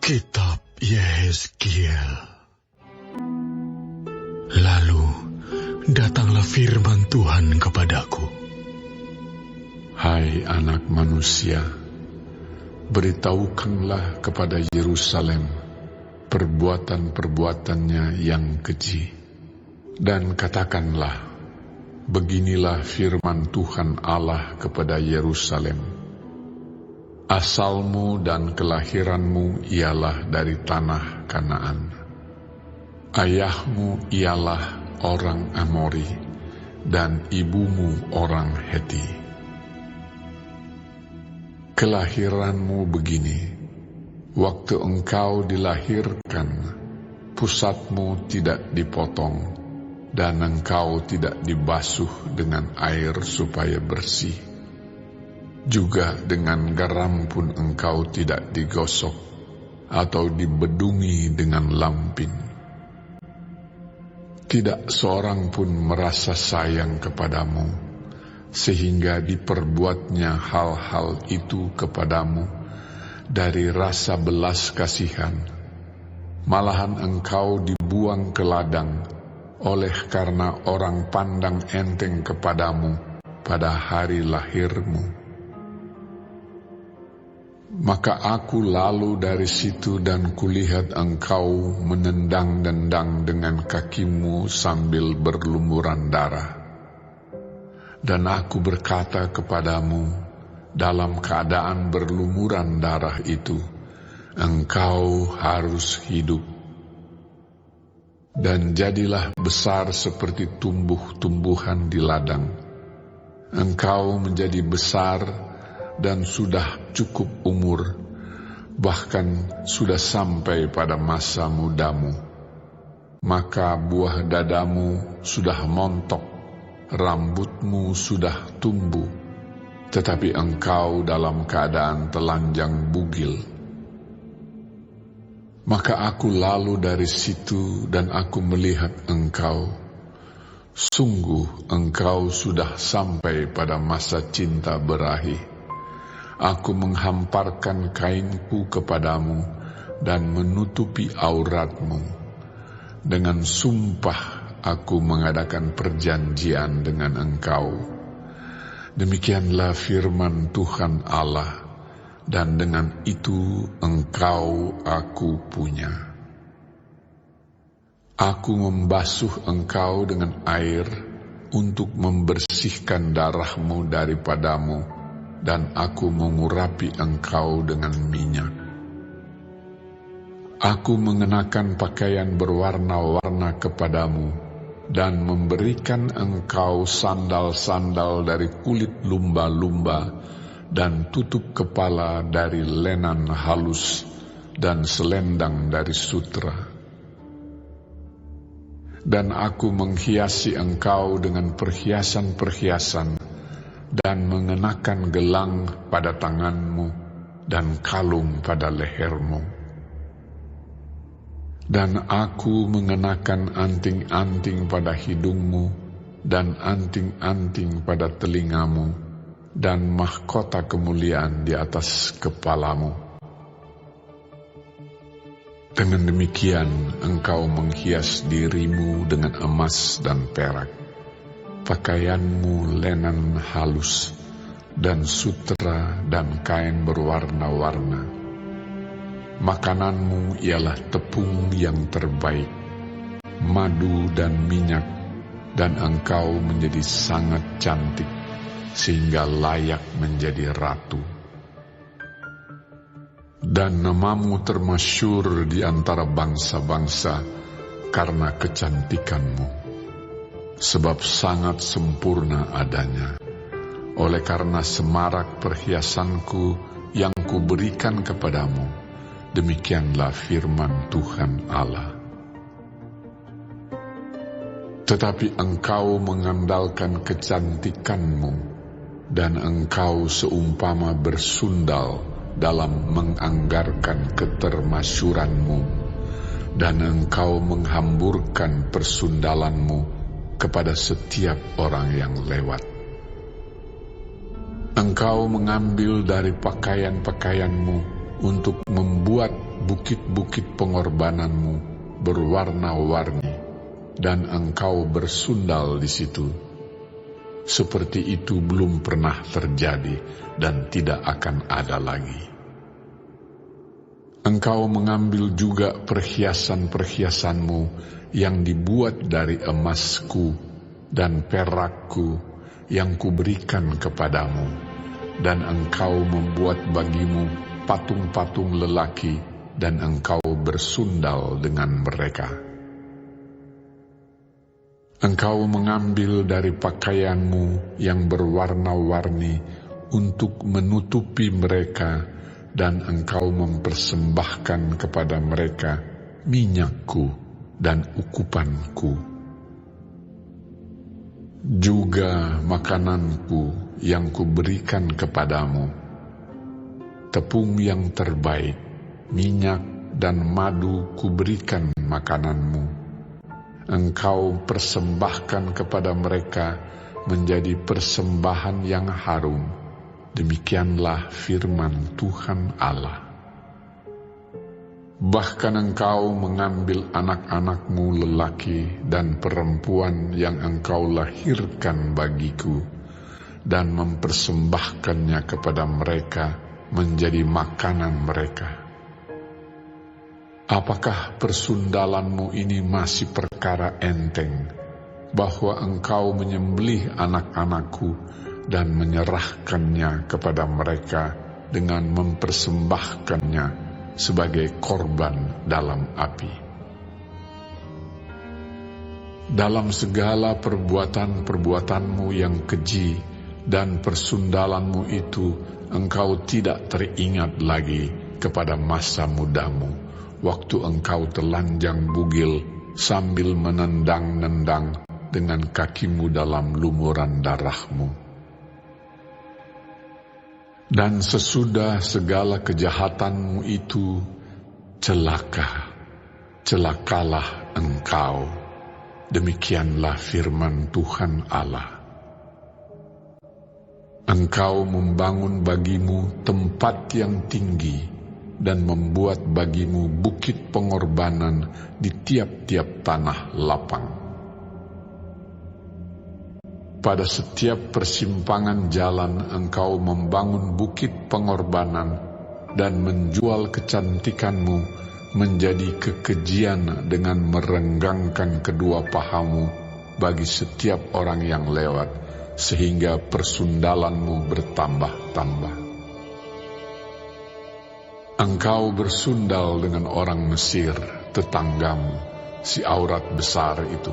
Kitab Yehezkiel. Lalu datanglah firman Tuhan kepadaku. Hai anak manusia, beritahukanlah kepada Yerusalem perbuatan-perbuatannya yang keji. Dan katakanlah, beginilah firman Tuhan Allah kepada Yerusalem. Asalmu dan kelahiranmu ialah dari tanah Kanaan. Ayahmu ialah orang Amori, dan ibumu orang Heti. Kelahiranmu begini: waktu engkau dilahirkan, pusatmu tidak dipotong, dan engkau tidak dibasuh dengan air supaya bersih. Juga dengan garam pun engkau tidak digosok atau dibedungi dengan lampin. Tidak seorang pun merasa sayang kepadamu, sehingga diperbuatnya hal-hal itu kepadamu dari rasa belas kasihan. Malahan engkau dibuang ke ladang oleh karena orang pandang enteng kepadamu pada hari lahirmu. Maka aku lalu dari situ dan kulihat engkau menendang-nendang dengan kakimu sambil berlumuran darah. Dan aku berkata kepadamu, dalam keadaan berlumuran darah itu, engkau harus hidup. Dan jadilah besar seperti tumbuh-tumbuhan di ladang. Engkau menjadi besar dan sudah cukup umur, bahkan sudah sampai pada masa mudamu. Maka buah dadamu sudah montok, rambutmu sudah tumbuh, tetapi engkau dalam keadaan telanjang bugil. Maka aku lalu dari situ dan aku melihat engkau. Sungguh engkau sudah sampai pada masa cinta berahi. Aku menghamparkan kainku kepadamu dan menutupi auratmu. Dengan sumpah aku mengadakan perjanjian dengan engkau. Demikianlah firman Tuhan Allah, dan dengan itu engkau aku punya. Aku membasuh engkau dengan air untuk membersihkan darahmu daripadamu, dan aku mengurapi engkau dengan minyak. Aku mengenakan pakaian berwarna-warna kepadamu, dan memberikan engkau sandal-sandal dari kulit lumba-lumba, dan tutup kepala dari lenan halus, dan selendang dari sutra. Dan aku menghiasi engkau dengan perhiasan-perhiasan, dan mengenakan gelang pada tanganmu dan kalung pada lehermu. Dan aku mengenakan anting-anting pada hidungmu dan anting-anting pada telingamu dan mahkota kemuliaan di atas kepalamu. Dengan demikian engkau menghias dirimu dengan emas dan perak. Pakaianmu lenan halus, dan sutra dan kain berwarna-warna. Makananmu ialah tepung yang terbaik, madu dan minyak, dan engkau menjadi sangat cantik, sehingga layak menjadi ratu. Dan namamu termasyhur di antara bangsa-bangsa karena kecantikanmu. Sebab sangat sempurna adanya, oleh karena semarak perhiasanku yang kuberikan kepadamu. Demikianlah firman Tuhan Allah. Tetapi engkau mengandalkan kecantikanmu, dan engkau seumpama bersundal dalam menganggarkan ketermasyuranmu, dan engkau menghamburkan persundalanmu kepada setiap orang yang lewat. Engkau mengambil dari pakaian-pakaianmu untuk membuat bukit-bukit pengorbananmu berwarna-warni, dan engkau bersundal di situ. Seperti itu belum pernah terjadi dan tidak akan ada lagi. Engkau mengambil juga perhiasan-perhiasanmu yang dibuat dari emasku dan perakku yang kuberikan kepadamu, dan engkau membuat bagimu patung-patung lelaki, dan engkau bersundal dengan mereka. Engkau mengambil dari pakaianmu yang berwarna-warni untuk menutupi mereka, dan engkau mempersembahkan kepada mereka minyakku dan ukupanku. Juga makananku yang kuberikan kepadamu, tepung yang terbaik, minyak dan madu kuberikan makananmu. Engkau persembahkan kepada mereka menjadi persembahan yang harum. Demikianlah firman Tuhan Allah. Bahkan engkau mengambil anak-anakmu lelaki dan perempuan yang engkau lahirkan bagiku, dan mempersembahkannya kepada mereka menjadi makanan mereka. Apakah persundalanmu ini masih perkara enteng, bahwa engkau menyembelih anak-anakku dan menyerahkannya kepada mereka dengan mempersembahkannya sebagai korban dalam api? Dalam segala perbuatan-perbuatanmu yang keji dan persundalanmu itu, engkau tidak teringat lagi kepada masa mudamu, waktu engkau telanjang bugil sambil menendang-nendang dengan kakimu dalam lumuran darahmu. Dan sesudah segala kejahatanmu itu, celakalah engkau. Demikianlah firman Tuhan Allah. Engkau membangun bagimu tempat yang tinggi dan membuat bagimu bukit pengorbanan di tiap-tiap tanah lapang. Pada setiap persimpangan jalan engkau membangun bukit pengorbanan dan menjual kecantikanmu menjadi kekejian dengan merenggangkan kedua pahamu bagi setiap orang yang lewat, sehingga persundalanmu bertambah-tambah. Engkau bersundal dengan orang Mesir, tetanggamu, si aurat besar itu,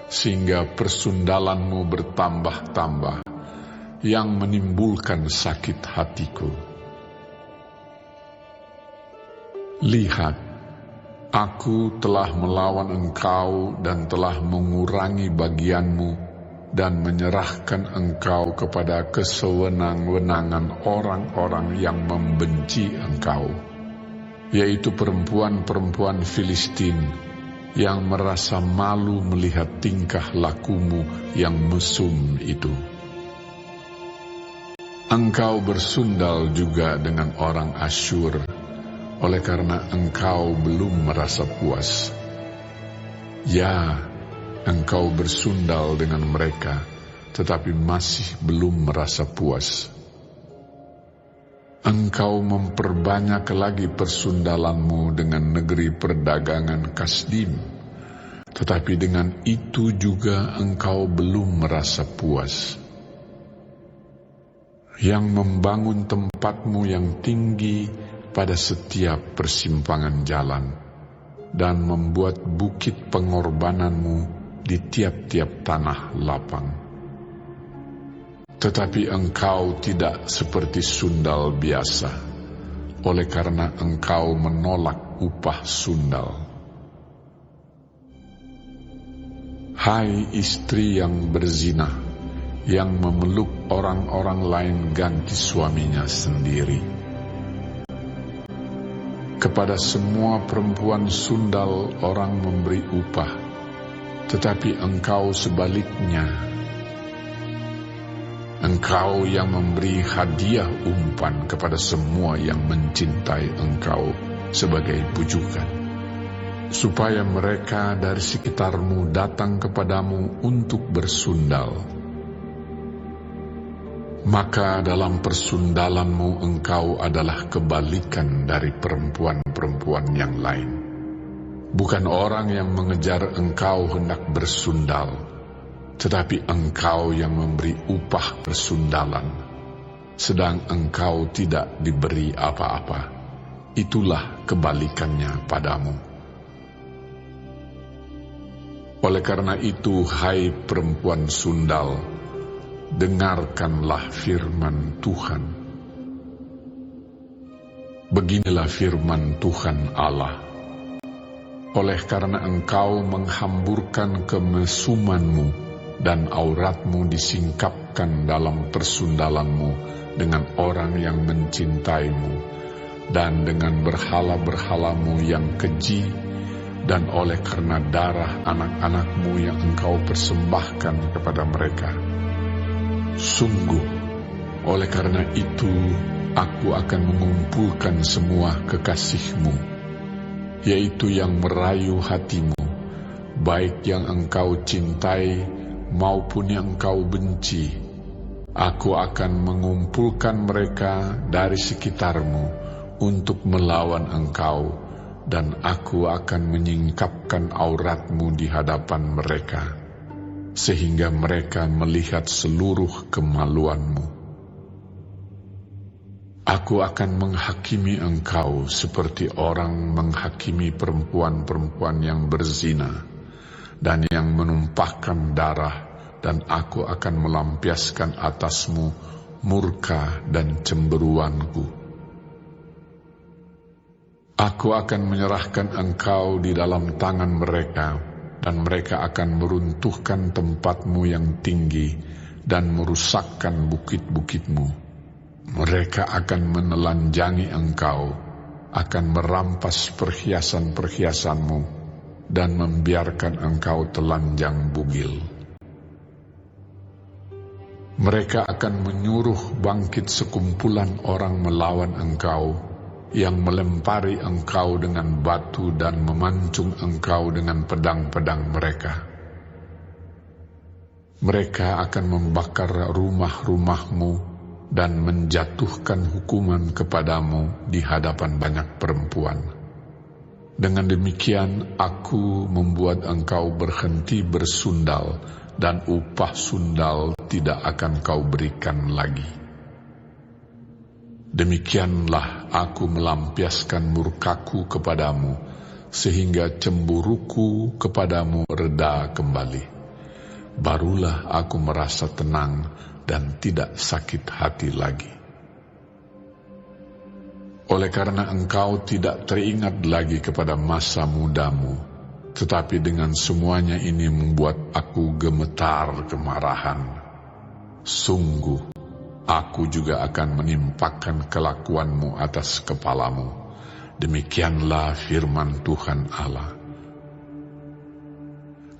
sehingga persundalanmu bertambah-tambah, yang menimbulkan sakit hatiku. Lihat, aku telah melawan engkau dan telah mengurangi bagianmu dan menyerahkan engkau kepada kesewenang-wenangan orang-orang yang membenci engkau, yaitu perempuan-perempuan Filistin yang merasa malu melihat tingkah lakumu yang mesum itu. Engkau bersundal juga dengan orang Asyur, oleh karena engkau belum merasa puas. Ya, engkau bersundal dengan mereka, tetapi masih belum merasa puas. Engkau memperbanyak lagi persundalanmu dengan negeri perdagangan Kasdim, tetapi dengan itu juga engkau belum merasa puas. Yang membangun tempatmu yang tinggi pada setiap persimpangan jalan, dan membuat bukit pengorbananmu di tiap-tiap tanah lapang. Tetapi engkau tidak seperti sundal biasa, oleh karena engkau menolak upah sundal. Hai istri yang berzina, yang memeluk orang-orang lain ganti suaminya sendiri. Kepada semua perempuan sundal orang memberi upah, tetapi engkau sebaliknya. Engkau yang memberi hadiah umpan kepada semua yang mencintai Engkau sebagai bujukan, supaya mereka dari sekitarmu datang kepadamu untuk bersundal. Maka dalam persundalanmu engkau adalah kebalikan dari perempuan-perempuan yang lain. Bukan orang yang mengejar engkau hendak bersundal, tetapi engkau yang memberi upah persundalan, sedang engkau tidak diberi apa-apa. Itulah kebalikannya padamu. Oleh karena itu, hai perempuan sundal, dengarkanlah firman Tuhan. Beginilah firman Tuhan Allah. Oleh karena engkau menghamburkan kemesumanmu dan auratmu disingkapkan dalam persundalanmu dengan orang yang mencintaimu dan dengan berhala-berhalamu yang keji, dan oleh karena darah anak-anakmu yang engkau persembahkan kepada mereka. Sungguh, oleh karena itu, aku akan mengumpulkan semua kekasihmu, yaitu yang merayu hatimu, baik yang engkau cintai maupun yang engkau benci. Aku akan mengumpulkan mereka dari sekitarmu untuk melawan engkau, dan aku akan menyingkapkan auratmu di hadapan mereka, sehingga mereka melihat seluruh kemaluanmu. Aku akan menghakimi engkau seperti orang menghakimi perempuan-perempuan yang berzina dan yang menumpahkan darah, dan aku akan melampiaskan atasmu murka dan cemberuanku. Aku akan menyerahkan engkau di dalam tangan mereka, dan mereka akan meruntuhkan tempatmu yang tinggi dan merusakkan bukit-bukitmu. Mereka akan menelanjangi engkau, akan merampas perhiasan-perhiasanmu, dan membiarkan engkau telanjang bugil. Mereka akan menyuruh bangkit sekumpulan orang melawan engkau, yang melempari engkau dengan batu dan memancung engkau dengan pedang-pedang mereka. Mereka akan membakar rumah-rumahmu dan menjatuhkan hukuman kepadamu di hadapan banyak perempuan. Dengan demikian, aku membuat engkau berhenti bersundal, dan upah sundal tidak akan kau berikan lagi. Demikianlah aku melampiaskan murkaku kepadamu, sehingga cemburuku kepadamu reda kembali. Barulah aku merasa tenang dan tidak sakit hati lagi. Oleh karena engkau tidak teringat lagi kepada masa mudamu, tetapi dengan semuanya ini membuat aku gemetar kemarahan. Sungguh, aku juga akan menimpakan kelakuanmu atas kepalamu. Demikianlah firman Tuhan Allah.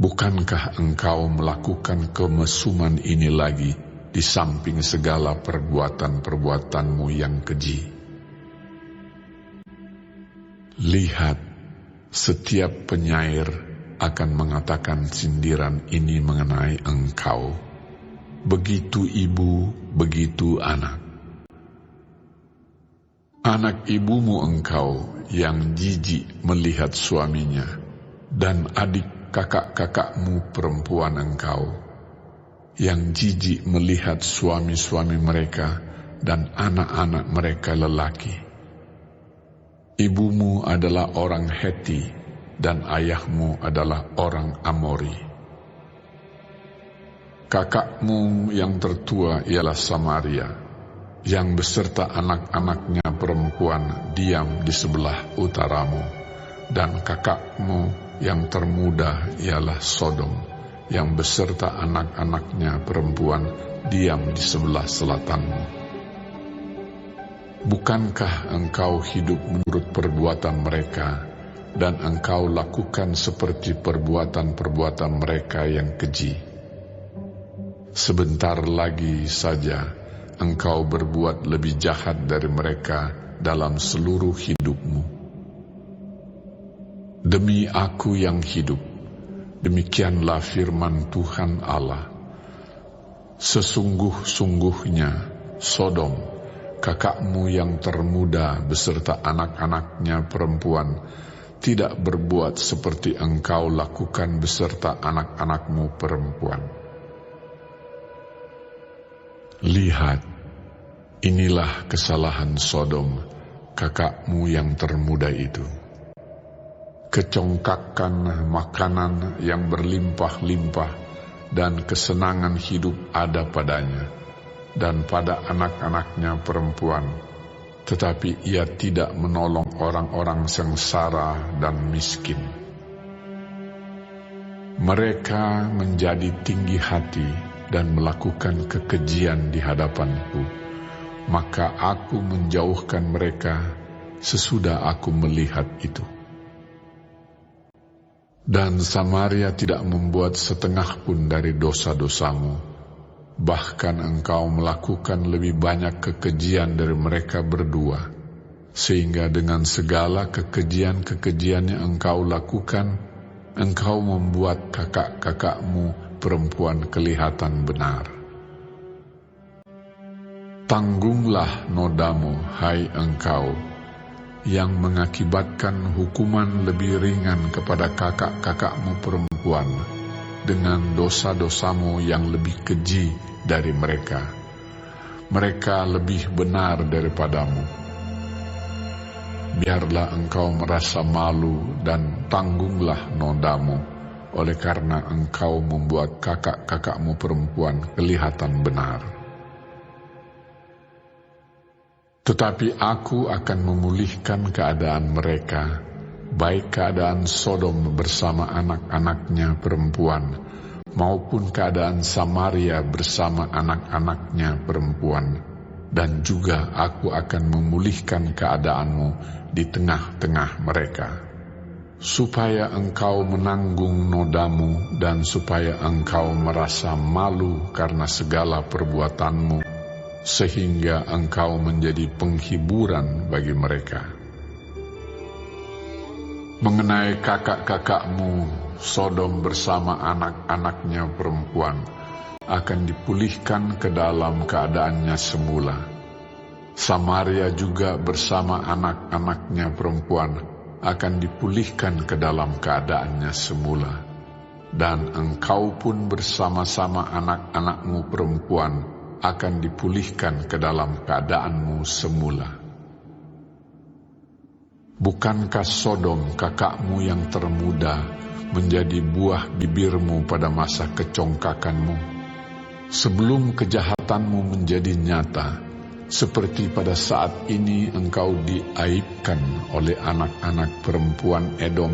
Bukankah engkau melakukan kemesuman ini lagi di samping segala perbuatan-perbuatanmu yang keji? Lihat, setiap penyair akan mengatakan sindiran ini mengenai engkau. Begitu ibu, begitu anak. Anak ibumu engkau yang jijik melihat suaminya, dan adik kakak-kakakmu perempuan engkau, yang jijik melihat suami-suami mereka dan anak-anak mereka lelaki. Ibumu adalah orang Heti, dan ayahmu adalah orang Amori. Kakakmu yang tertua ialah Samaria, yang beserta anak-anaknya perempuan diam di sebelah utaramu, dan kakakmu yang termuda ialah Sodom, yang beserta anak-anaknya perempuan diam di sebelah selatanmu. Bukankah engkau hidup menurut perbuatan mereka, dan engkau lakukan seperti perbuatan-perbuatan mereka yang keji? sebentar lagi saja engkau berbuat lebih jahat dari mereka dalam seluruh hidupmu. Demi Aku yang hidup, demikianlah firman Tuhan Allah, sesungguh-sungguhnya Sodom, kakakmu yang termuda beserta anak-anaknya perempuan, tidak berbuat seperti engkau lakukan beserta anak-anakmu perempuan. Lihat, inilah kesalahan Sodom, kakakmu yang termuda itu. Kecongkakan makanan yang berlimpah-limpah dan kesenangan hidup ada padanya dan pada anak-anaknya perempuan, tetapi ia tidak menolong orang-orang sengsara dan miskin. Mereka menjadi tinggi hati dan melakukan kekejian di hadapanku, maka Aku menjauhkan mereka sesudah Aku melihat itu. Dan Samaria tidak membuat setengah pun dari dosa-dosamu, bahkan engkau melakukan lebih banyak kekejian dari mereka berdua, sehingga dengan segala kekejian-kekejian yang engkau lakukan, engkau membuat kakak-kakakmu perempuan kelihatan benar. Tanggunglah nodamu, hai engkau, yang mengakibatkan hukuman lebih ringan kepada kakak-kakakmu perempuan dengan dosa-dosamu yang lebih keji dari mereka. Mereka lebih benar daripadamu. Biarlah engkau merasa malu dan tanggunglah nodamu, oleh karena engkau membuat kakak-kakakmu perempuan kelihatan benar. Tetapi Aku akan memulihkan keadaan mereka, baik keadaan Sodom bersama anak-anaknya perempuan, maupun keadaan Samaria bersama anak-anaknya perempuan, dan juga Aku akan memulihkan keadaanmu di tengah-tengah mereka, supaya engkau menanggung nodamu dan supaya engkau merasa malu karena segala perbuatanmu, sehingga engkau menjadi penghiburan bagi mereka. Mengenai kakak-kakakmu, Sodom bersama anak-anaknya perempuan akan dipulihkan ke dalam keadaannya semula. Samaria juga bersama anak-anaknya perempuan akan dipulihkan ke dalam keadaannya semula. Dan engkau pun bersama-sama anak-anakmu perempuan akan dipulihkan ke dalam keadaanmu semula. Bukankah Sodom kakakmu yang termuda menjadi buah bibirmu pada masa kecongkakanmu? Sebelum kejahatanmu menjadi nyata, seperti pada saat ini engkau diaibkan oleh anak-anak perempuan Edom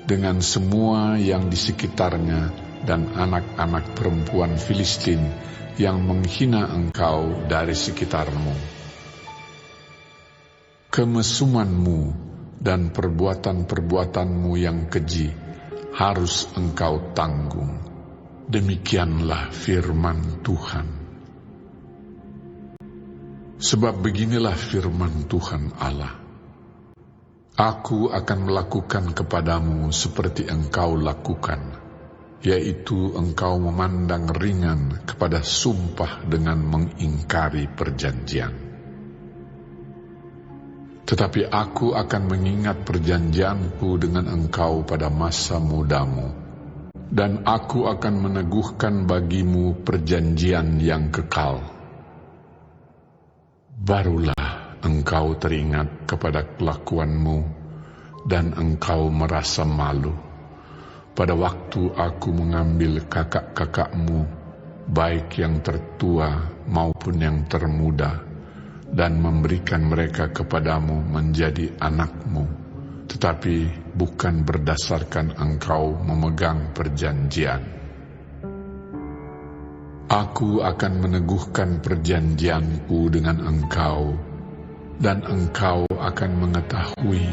dengan semua yang di sekitarnya dan anak-anak perempuan Filistin yang menghina engkau dari sekitarmu. Kemesumanmu dan perbuatan-perbuatanmu yang keji harus engkau tanggung. Demikianlah firman Tuhan. Sebab beginilah firman Tuhan Allah. Aku akan melakukan kepadamu seperti engkau lakukan, yaitu engkau memandang ringan kepada sumpah dengan mengingkari perjanjian. Tetapi Aku akan mengingat perjanjianku dengan engkau pada masa mudamu, dan Aku akan meneguhkan bagimu perjanjian yang kekal. Barulah engkau teringat kepada kelakuanmu, dan engkau merasa malu pada waktu Aku mengambil kakak-kakakmu, baik yang tertua maupun yang termuda, dan memberikan mereka kepadamu menjadi anakmu, tetapi bukan berdasarkan engkau memegang perjanjian. Aku akan meneguhkan perjanjianku dengan engkau, dan engkau akan mengetahui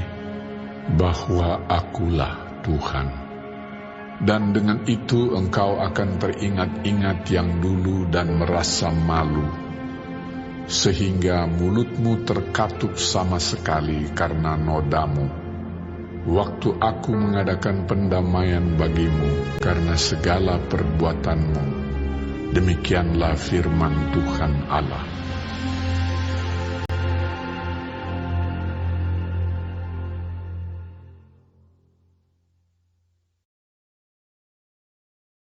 bahwa Akulah Tuhan. Dan dengan itu engkau akan teringat-ingat yang dulu dan merasa malu, sehingga mulutmu terkatup sama sekali karena nodamu. Waktu aku mengadakan pendamaian bagimu karena segala perbuatanmu, demikianlah firman Tuhan Allah.